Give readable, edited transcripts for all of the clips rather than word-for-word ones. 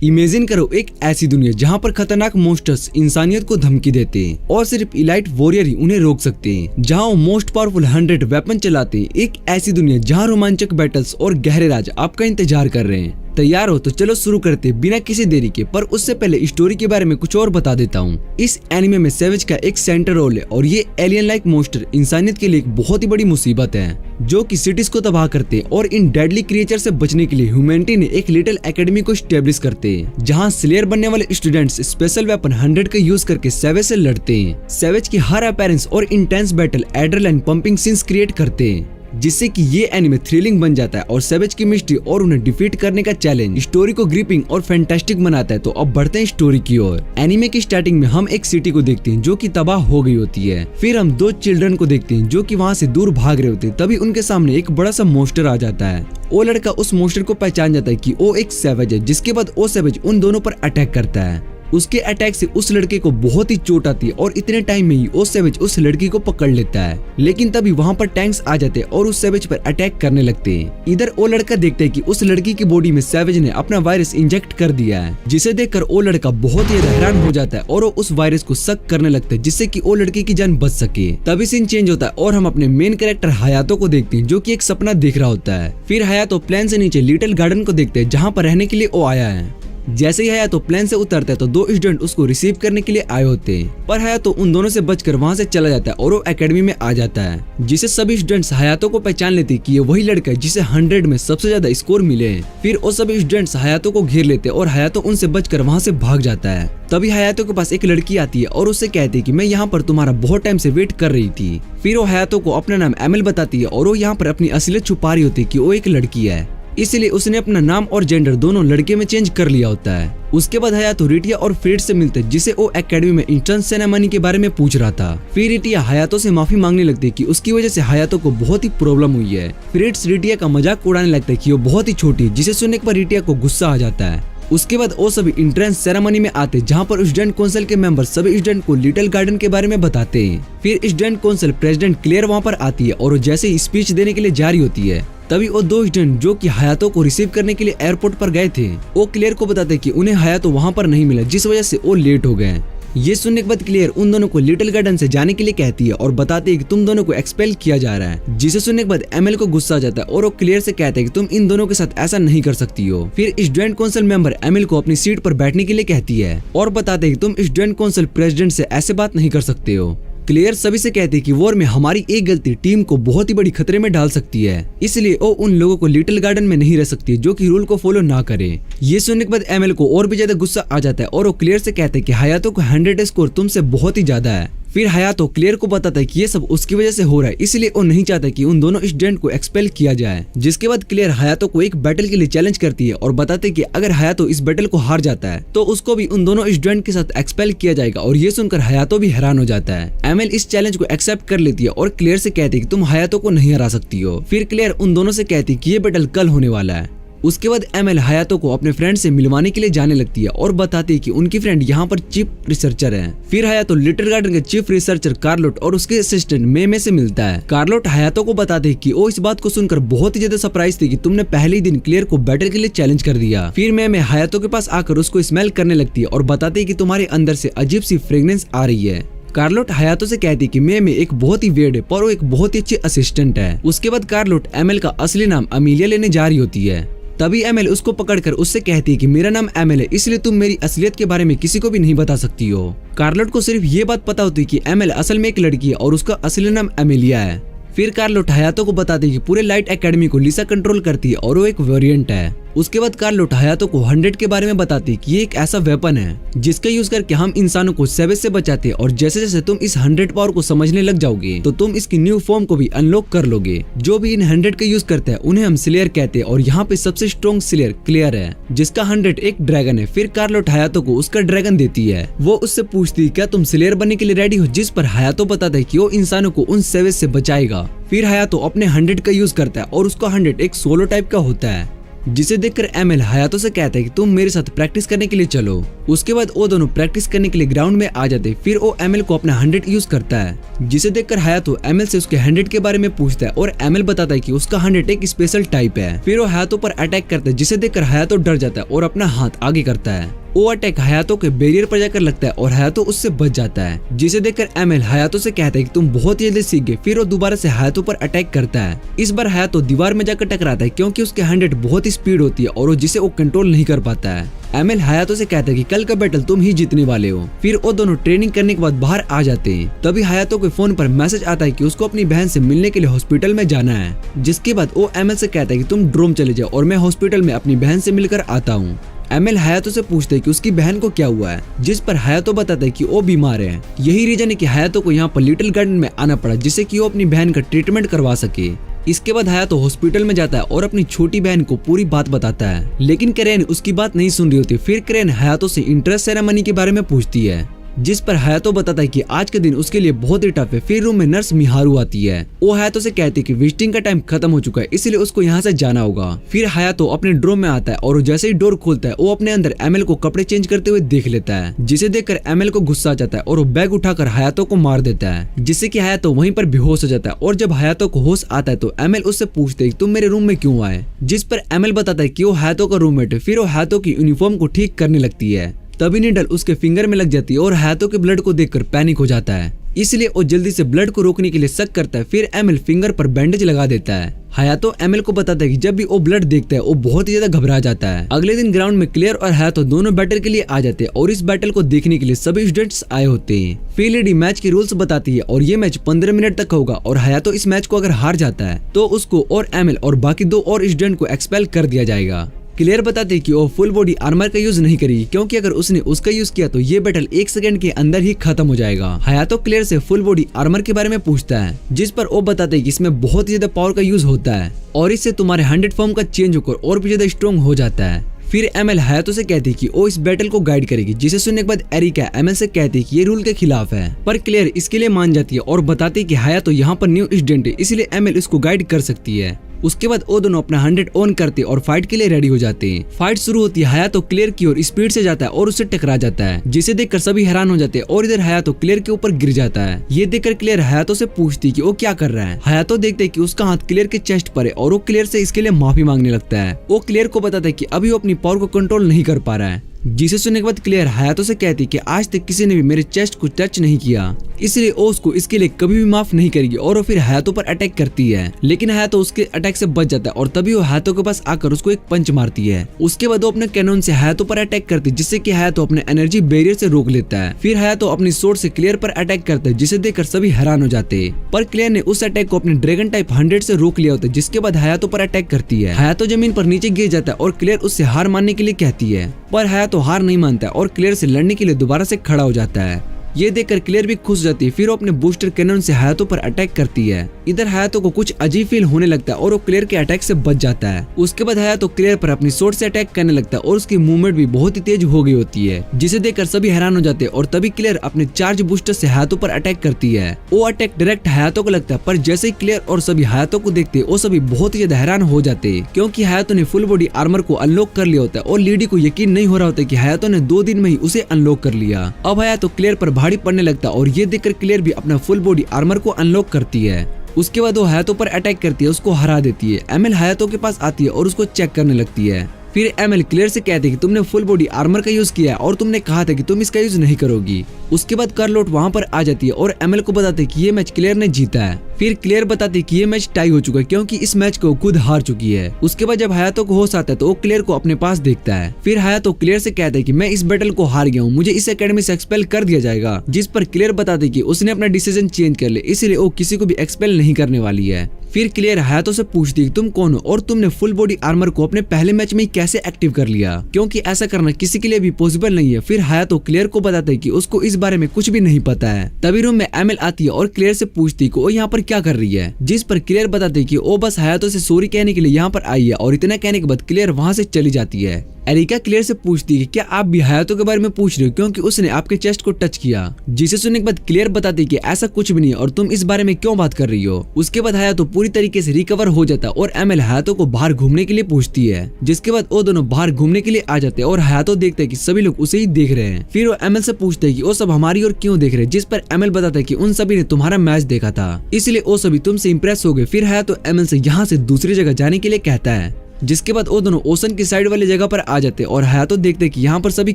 Imagine करो एक ऐसी दुनिया जहाँ पर खतरनाक मॉन्स्टर्स इंसानियत को धमकी देते हैं और सिर्फ इलाइट वॉरियर ही उन्हें रोक सकते हैं, जहाँ वो मोस्ट पावरफुल 100 वेपन चलाते हैं। एक ऐसी दुनिया जहाँ रोमांचक बैटल्स और गहरे राज आपका इंतजार कर रहे हैं। तैयार हो तो चलो शुरू करते बिना किसी देरी के। पर उससे पहले स्टोरी के बारे में कुछ और बता देता हूँ। इस एनिमे में सैवेज का एक सेंटर रोल है और ये एलियन लाइक मॉन्स्टर इंसानियत के लिए एक बहुत ही बड़ी मुसीबत है, जो कि सिटीज को तबाह करते हैं। और इन डेडली क्रिएचर से बचने के लिए ह्यूमैनिटी ने एक लिटिल एकेडमी को स्टेब्लिश करते हैं, जहाँ स्लेयर बनने वाले स्टूडेंट्स स्पेशल वेपन 100 का यूज करके सैवेज से लड़ते हैं। सैवेज की हर अपीयरेंस और intense battle adrenaline pumping scenes create करते हैं, जिससे कि ये एनिमे थ्रिलिंग बन जाता है। और सैवेज की मिस्ट्री और उन्हें डिफीट करने का चैलेंज स्टोरी को ग्रिपिंग और फैंटास्टिक बनाता है। तो अब बढ़ते हैं स्टोरी की ओर। एनिमे की स्टार्टिंग में हम एक सिटी को देखते हैं जो कि तबाह हो गई होती है। फिर हम 2 चिल्ड्रन को देखते हैं जो कि वहाँ से दूर भाग रहे होते हैं। तभी उनके सामने एक बड़ा सा मॉन्स्टर आ जाता है। वो लड़का उस मॉन्स्टर को पहचान जाता है कि वो एक सैवेज है, जिसके बाद वो सैवेज उन दोनों पर अटैक करता है। उसके अटैक से उस लड़के को बहुत ही चोट आती है और इतने टाइम में ही वो सैवेज उस लड़की को पकड़ लेता है। लेकिन तभी वहाँ पर टैंक्स आ जाते हैं और उस सैवेज पर अटैक करने लगते हैं। इधर वो लड़का देखता है कि उस लड़की की बॉडी में सैवेज ने अपना वायरस इंजेक्ट कर दिया है, जिसे देखकर वो लड़का बहुत ही हैरान हो जाता है और वो उस वायरस को सक करने लगता है, जिससे कि वो लड़की की जान बच सके। तभी सीन चेंज होता है और हम अपने मेन कैरेक्टर हयातो को देखते हैं, जो कि एक सपना देख रहा होता है। फिर हयातो प्लेन से नीचे लिटिल गार्डन को देखते हैं जहाँ पर रहने के लिए वो आया है। जैसे ही हयातो प्लेन से उतरता है तो 2 स्टूडेंट उसको रिसीव करने के लिए आए होते हैं, पर हयातो उन दोनों से बचकर वहां से चला जाता है और वो एकेडमी में आ जाता है, जिसे सभी स्टूडेंट्स हयातो को पहचान लेते हैं कि ये वही लड़का है जिसे 100 में सबसे ज्यादा स्कोर मिले हैं। फिर वो सभी स्टूडेंट्स हयातो को घेर लेते हैं और हयातो उनसे बचकर वहां से भाग जाता है। तभी हयातो के पास एक लड़की आती है और उससे कहती है कि मैं यहाँ पर तुम्हारा बहुत टाइम से वेट कर रही थी। फिर वो हयातो को अपना नाम एमिल बताती है और वो यहाँ पर अपनी असलियत छुपा रही होती है कि वो एक लड़की है, इसलिए उसने अपना नाम और जेंडर दोनों लड़के में चेंज कर लिया होता है। उसके बाद हयातो रिटिया और फ्रिट्ज से मिलते हैं, जिसे वो एकेडमी में इंट्रेंस सेरेमनी के बारे में पूछ रहा था। फिर रिटिया हयातो से माफी मांगने लगती है कि उसकी वजह से हयातो को बहुत ही प्रॉब्लम हुई है। फ्रिट्ज रिटिया का मजाक उड़ाने लगता है कि वो बहुत ही छोटी, जिसे सुनने पर रिटिया को गुस्सा आ जाता है। उसके बाद वो सभी इंट्रेंस सेरेमनी में आते हैं, जहाँ पर स्टूडेंट काउंसिल के मेंबर सभी स्टूडेंट को लिटिल गार्डन के बारे में बताते हैं। फिर स्टूडेंट काउंसिल प्रेसिडेंट क्लेयर वहाँ पर आती है और वो जैसे ही स्पीच देने के लिए जा रही होती है, तभी वो 2 स्टूडेंट जो कि हयातो को रिसीव करने के लिए एयरपोर्ट पर गए थे, वो क्लियर को बताते कि उन्हें हयातो वहाँ पर नहीं मिला, जिस वजह से वो लेट हो गए। ये सुनने के बाद क्लियर उन दोनों को लिटिल गार्डन से जाने के लिए कहती है और बताती है कि तुम दोनों को एक्सपेल किया जा रहा है, जिसे सुनने के बाद एमएल को गुस्सा आ जाता है और वो क्लियर से कहते हैं कि तुम इन दोनों के साथ ऐसा नहीं कर सकती हो। फिर स्टूडेंट काउंसिल मेंबर एमएल को अपनी सीट पर बैठने के लिए कहती है और बताते हैं कि तुम स्टूडेंट काउंसिल प्रेसिडेंट से ऐसे बात नहीं कर सकते हो। क्लियर सभी से कहती है कि वॉर में हमारी एक गलती टीम को बहुत ही बड़ी खतरे में डाल सकती है, इसलिए वो उन लोगों को लिटिल गार्डन में नहीं रह सकती जो कि रूल को फॉलो ना करे। ये सुनने के बाद एमएल को और भी ज्यादा गुस्सा आ जाता है और वो क्लियर से कहते हैं कि हयातो को 100 स्कोर तुमसे बहुत ही ज्यादा है। फिर हयातो क्लियर को बताता है कि ये सब उसकी वजह से हो रहा है, इसलिए वो नहीं चाहता कि उन दोनों स्टूडेंट को एक्सपेल किया जाए। जिसके बाद क्लियर हयातो को एक बैटल के लिए चैलेंज करती है और बताते हैं कि अगर हयातो इस बैटल को हार जाता है तो उसको भी उन दोनों स्टूडेंट के साथ एक्सपेल किया जाएगा। और ये सुनकर हयातो भी हैरान हो जाता है। एमएल इस चैलेंज को एक्सेप्ट कर लेती है और क्लियर से कहती है कि तुम हयातो को नहीं हरा सकती हो। फिर क्लियर उन दोनों से कहती है कि ये बैटल कल होने वाला है। उसके बाद एमएल हयातो को अपने फ्रेंड से मिलवाने के लिए जाने लगती है और बताती है कि उनकी फ्रेंड यहाँ पर चीफ रिसर्चर है। फिर हयातो लिटिल गार्डन के चीफ रिसर्चर कार्लोट और उसके असिस्टेंट मे से मिलता है। कार्लोट हयातो को बताते हैं कि वो इस बात को सुनकर बहुत ही ज्यादा सरप्राइज थी कि तुमने पहले ही दिन क्लियर को बैटल के लिए चैलेंज कर दिया। फिर मे हयातो के पास आकर उसको स्मेल करने लगती है और बताती है कि तुम्हारे अंदर से अजीब सी फ्रेग्रेंस आ रही है। कार्लोट हयातो से कहती है कि मे एक बहुत ही वेड है, पर वो एक बहुत ही अच्छी असिस्टेंट है। उसके बाद कार्लोट एमएल का असली नाम अमीलिया लेने जा रही होती है। तभी एमएल उसको पकड़कर उससे कहती है कि मेरा नाम एमएल है, इसलिए तुम मेरी असलियत के बारे में किसी को भी नहीं बता सकती हो। कार्लोट को सिर्फ ये बात पता होती है कि एमएल असल में एक लड़की है और उसका असली नाम एमिलिया है। फिर कार्लोट हयातो को बताती है कि पूरे लाइट एकेडमी को लिसा कंट्रोल करती है और वो एक वेरिएंट है। उसके बाद कार्लोट हयातो को 100 के बारे में बताती है कि ये एक ऐसा वेपन है जिसका यूज करके हम इंसानों को सैवेज से बचाते हैं और जैसे जैसे तुम इस 100 पावर को समझने लग जाओगे तो तुम इसकी न्यू फॉर्म को भी अनलॉक कर लोगे। जो भी इन 100 का यूज करते हैं उन्हें हम स्लेयर कहते हैं और यहाँ पे सबसे स्ट्रॉन्ग स्लेयर क्लियर है, जिसका 100 एक ड्रैगन है। फिर कार्लोट हयातो को उसका ड्रैगन देती है। वो उससे पूछती है क्या तुम स्लेयर बनने के लिए रेडी हो, जिस पर हयातो बताता है कि वो इंसानों को उन सैवेज से बचाएगा। फिर हयातो अपने 100 का यूज करता है और उसका 100 एक सोलो टाइप का होता है। जिसे देखकर एमएल हयातो से कहता है कि तुम मेरे साथ प्रैक्टिस करने के लिए चलो। उसके बाद वो दोनों प्रैक्टिस करने के लिए ग्राउंड में आ जाते। फिर वो एमएल को अपना 100 यूज करता है, जिसे देखकर हयातो एमएल से उसके 100 के बारे में पूछता है और एमएल बताता है कि उसका 100 एक स्पेशल टाइप है। फिर वो हयातो पर अटैक करता है, जिसे देखकर हयातो डर जाता है और अपना हाथ आगे करता है। वो अटैक हयातो के बैरियर पर जाकर लगता है और हयातो उससे बच जाता है, जिसे देखकर एमएल हयातो से कहता है कि तुम बहुत जल्दी सीख गए। फिर वो दोबारा से हयातो पर अटैक करता है। इस बार हयातो दीवार में जाकर टकराता है क्योंकि उसके 100 बहुत स्पीड होती है और वो जिसे वो कंट्रोल नहीं कर पाता है। एमएल हयातो से कहता है कि कल का बैटल तुम ही जीतने वाले हो। फिर वो दोनों ट्रेनिंग करने के बाद बाहर आ जाते हैं। तभी हयातो के फोन पर मैसेज आता है कि उसको अपनी बहन से मिलने के लिए हॉस्पिटल में जाना है, जिसके बाद वो एमएल से कहता है कि तुम ड्रोम चले जाओ और मैं हॉस्पिटल में अपनी बहन से मिलकर आता हूँ। एमएल हयातो से पूछते हैं कि उसकी बहन को क्या हुआ है, जिस पर हयातो बताता है कि वो बीमार है। यही रीजन है कि हयातो को यहाँ पर लिटिल गार्डन में आना पड़ा, जिससे कि वो अपनी बहन का ट्रीटमेंट करवा सके। इसके बाद हयातो हॉस्पिटल में जाता है और अपनी छोटी बहन को पूरी बात बताता है, लेकिन करेन उसकी बात नहीं सुन रही होती। फिर करेन हयातो से इंटरेस्ट सेरेमनी के बारे में पूछती है, जिस पर हयातो बताता है कि आज के दिन उसके लिए बहुत ही टफ है। फिर रूम में नर्स मिहारू आती है। वो हयातो से कहती है कि विजिटिंग का टाइम खत्म हो चुका है, इसलिए उसको यहाँ से जाना होगा। फिर हयातो अपने ड्रोम में आता है और जैसे ही डोर खोलता है वो अपने अंदर एमएल को कपड़े चेंज करते हुए देख लेता है, जिसे देखकर एमएल को गुस्सा आ जाता है और वो बैग उठाकर हयातो को मार देता है, जिससे कि हयातो वहीं पर बेहोश हो जाता है। और जब हयातो को होश आता है तो एमएल उससे पूछते है कि तुम मेरे रूम में क्यों आए, जिस पर एमएल बताता है कि वो हयातो का रूममेट है। फिर वो हयातो की यूनिफॉर्म को ठीक करने लगती है। तभी नीडल उसके फिंगर में लग जाती है और हयातो के ब्लड को देखकर पैनिक हो जाता है, इसलिए वो जल्दी से ब्लड को रोकने के लिए शक करता है। फिर एमएल फिंगर पर बैंडेज लगा देता है। हयातो एमएल को बताता है कि जब भी वो ब्लड देखता है वो बहुत ही ज्यादा घबरा जाता है। अगले दिन ग्राउंड में क्लियर और हयातो दोनों बैटल के लिए आ जाते हैं और इस बैटल को देखने के लिए सभी स्टूडेंट्स आए होते हैं। फिर लेडी मैच के रूल्स बताती है और ये मैच 15 मिनट तक होगा और हयातो इस मैच को अगर हार जाता है तो उसको और एमएल और बाकी 2 और स्टूडेंट को एक्सपेल कर दिया जाएगा। क्लियर बताते कि वो फुल बॉडी आर्मर का यूज नहीं करेगी, क्योंकि अगर उसने उसका यूज किया तो ये बैटल 1 सेकंड के अंदर ही खत्म हो जाएगा। हयातो क्लियर से फुल बॉडी आर्मर के बारे में पूछता है, जिस पर वो बताते हैं कि इसमें बहुत ही ज्यादा पावर का यूज होता है और इससे तुम्हारे 100 फॉर्म का चेंज होकर और भी ज्यादा स्ट्रॉन्ग हो जाता है। फिर एमएल हयातो से कहती है कि वो इस बैटल को गाइड करेगी, जिसे सुनने के बाद एरिका एमएल से कहती है कि ये रूल के खिलाफ है, पर क्लियर इसके लिए मान जाती है और बताती है कि हयातो यहाँ पर न्यू स्टूडेंट है, इसलिए एमएल इसको गाइड कर सकती है। उसके बाद वो दोनों अपना 100 ऑन करते और फाइट के लिए रेडी हो जाते हैं। फाइट शुरू होती है। हयातो क्लियर की ओर स्पीड से जाता है और उससे टकरा जाता है, जिसे देखकर सभी हैरान हो जाते हैं और इधर हयातो क्लियर के ऊपर गिर जाता है। ये देखकर क्लियर हयातो से पूछती है कि वो क्या कर रहा है। हयातो देखते है कि उसका हाथ क्लियर के चेस्ट पर है और वो क्लियर से इसके लिए माफी मांगने लगता है। वो क्लियर को बताता है कि अभी वो अपनी पावर को कंट्रोल नहीं कर पा रहा है, जिसे सुनने के बाद क्लियर हयातो से कहती कि आज तक किसी ने भी मेरे चेस्ट को टच नहीं किया, इसलिए वो उसको इसके लिए कभी भी माफ नहीं करेगी और वो फिर हयातो पर अटैक करती है। लेकिन हयातो उसके अटैक से बच जाता है और तभी वो हयातो के पास आकर उसको एक पंच मारती है। उसके बाद वो अपने कैनन से हयातो पर अटैक करती है, जिससे कि हयातो अपने एनर्जी बैरियर से रोक लेता है। फिर हयातो अपनी स्वॉर्ड से क्लियर पर अटैक करता है, जिसे देखकर सभी हैरान हो जाते हैं। पर क्लियर ने उस अटैक को अपने ड्रैगन टाइप 100 से रोक लिया होता है, जिसके बाद हयातो पर अटैक करती है। हयातो जमीन पर नीचे गिर जाता है और क्लियर उससे हार मानने के लिए कहती है, पर हयातो हार नहीं मानता और क्लियर से लड़ने के लिए दोबारा से खड़ा हो जाता है। ये देखकर क्लियर भी खुश जाती है। फिर वो अपने बूस्टर कैनन से हयातो पर अटैक करती है। इधर हयातो को कुछ अजीब फील होने लगता है और वो क्लियर के अटैक से बच जाता है। उसके बाद हयातो क्लियर पर अपनी स्वॉर्ड से अटैक करने लगता है और उसकी मूवमेंट भी बहुत ही तेज हो गई होती है, जिसे देखकर सभी हैरान हो जाते हैं। और तभी क्लियर अपने चार्ज बूस्टर से हयातो पर अटैक करती है। वो अटैक डायरेक्ट हयातो को लगता है, पर जैसे ही क्लियर और सभी हयातो को देखते हैं वो सभी बहुत ही ज्यादा हैरान हो जाते हैं, क्योंकि हयातो ने फुल बॉडी आर्मर को अनलॉक कर लिया होता है और लेडी को यकीन नहीं हो रहा होता कि हयातो ने 2 दिन में ही उसे अनलॉक कर लिया। अब हयातो क्लियर पर भारी पड़ने लगता है और ये देखकर क्लियर भी अपना फुल बॉडी आर्मर को अनलॉक करती है। उसके बाद वो हयातो पर अटैक करती है, उसको हरा देती है। एमएल हयातो के पास आती है और उसको चेक करने लगती है। फिर एमएल क्लियर से कहते हैं कि तुमने फुल बॉडी आर्मर का यूज किया है और तुमने कहा था कि तुम इसका यूज नहीं करोगी। उसके बाद कार्लोट वहां पर आ जाती है और एमएल को बताते हैं कि ये मैच क्लियर ने जीता है। फिर क्लियर बताती है कि ये मैच टाई हो चुका है, क्योंकि इस मैच को खुद हार चुकी है। उसके बाद जब हयातो को होश आता है तो वो क्लियर को अपने पास देखता है। फिर हयातो क्लियर से कहता है कि मैं इस बैटल को हार गया हूँ, मुझे इस एकेडमी से एक्सपेल कर दिया जाएगा। जिस पर क्लियर बताती है कि उसने अपना डिसीजन चेंज कर लिया, इसलिए वो किसी को भी एक्सपेल नहीं करने वाली है। फिर क्लियर हयातो से पूछती है तुम कौन हो और तुमने फुल बॉडी आर्मर को अपने पहले मैच में कैसे एक्टिव कर लिया, क्योंकि ऐसा करना किसी के लिए भी पॉसिबल नहीं है। फिर हयातो क्लियर को बताता है कि उसको इस बारे में कुछ भी नहीं पता है। तभी रूम में एमएल आती है और क्लियर से पूछती है कि वो यहाँ पर क्या कर रही है, जिस पर क्लियर बताती है कि वो बस हयातो से सॉरी कहने के लिए यहाँ पर आई है और इतना कहने के बाद क्लियर वहाँ से चली जाती है। एरिका क्लेयर से पूछती है कि क्या आप भी हयातो के बारे में पूछ रहे हो क्योंकि उसने आपके चेस्ट को टच किया, जिसे सुनने के बाद क्लेयर बताती कि ऐसा कुछ भी नहीं और तुम इस बारे में क्यों बात कर रही हो। उसके बाद हयातो पूरी तरीके से रिकवर हो जाता और एमएल हयातो को बाहर घूमने के लिए पूछती है, जिसके बाद वो दोनों बाहर घूमने के लिए आ जाते हैं और हयातो देखते हैं कि सभी लोग उसे ही देख रहे हैं। फिर वो एमएल से पूछते हैं कि वो सब हमारी ओर क्यों देख रहे हैं, जिस पर एमएल बताता है कि उन सभी ने तुम्हारा मैच देखा था, इसलिए वो सभी तुमसे इंप्रेस हो गए। फिर हयातो एमएल से यहाँ से दूसरी जगह जाने के लिए कहता है, जिसके बाद वो दोनों ओशन की साइड वाली जगह पर आ जाते और हयातो देखते कि यहाँ पर सभी